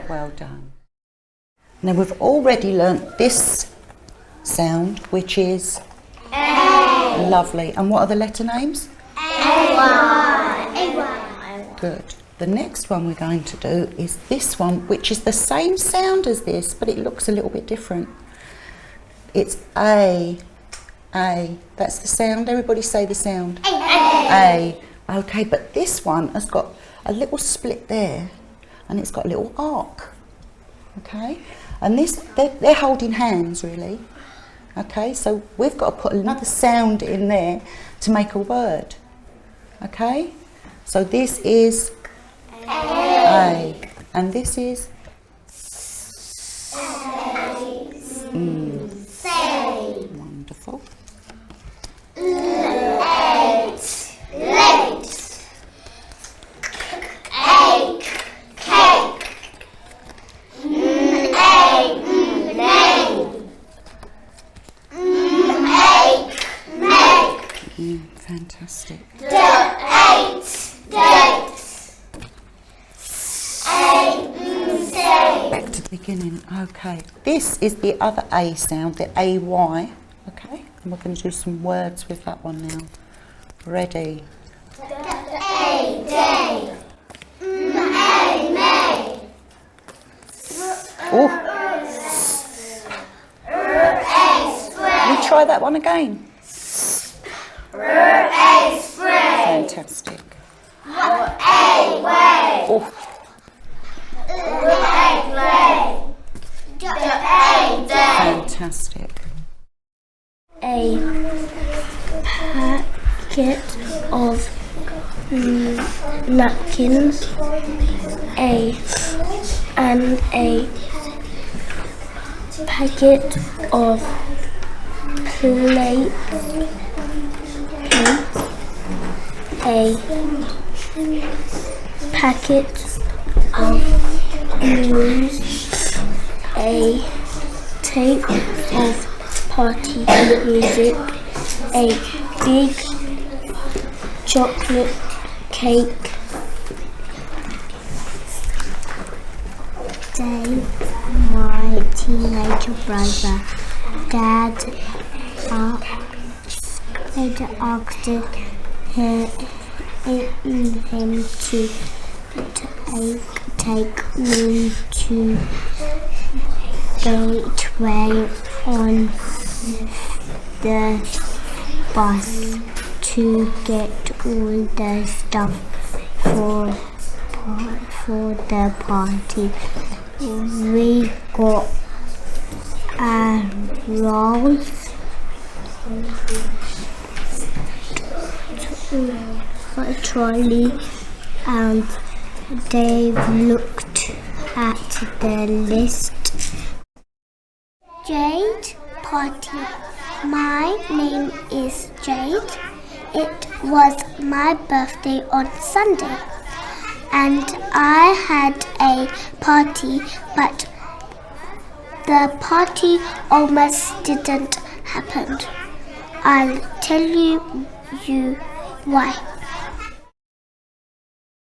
Well done. Now we've already learnt this sound, which is A. Lovely. And what are the letter names? A. Good. The next one we're going to do is this one, which is the same sound as this, but it looks a little bit different. It's A. A. That's the sound. Everybody say the sound. A. Okay, but this one has got a little split there, and it's got a little arc. Okay, and this they're holding hands really. Okay, so we've got to put another sound in there to make a word. Okay, so this is A, and this is Wonderful. Fantastic. Back to the beginning. Okay, this is the other A sound, the AY. Okay, and we're going to do some words with that one now. Ready? Oh. We try that one again. Fantastic. Oh. Fantastic. A packet of napkins. And a packet of plates. A packet of blues, a tape of party music, a big chocolate cake. Dave, my teenage brother, Dad asked him to take me to Gateway on the bus to get all the stuff for the party. We got rolls, a trolley, and Dave looked at the list. Jade party. My name is Jade. It was my birthday on Sunday, and I had a party, but the party almost didn't happen. I'll tell you why.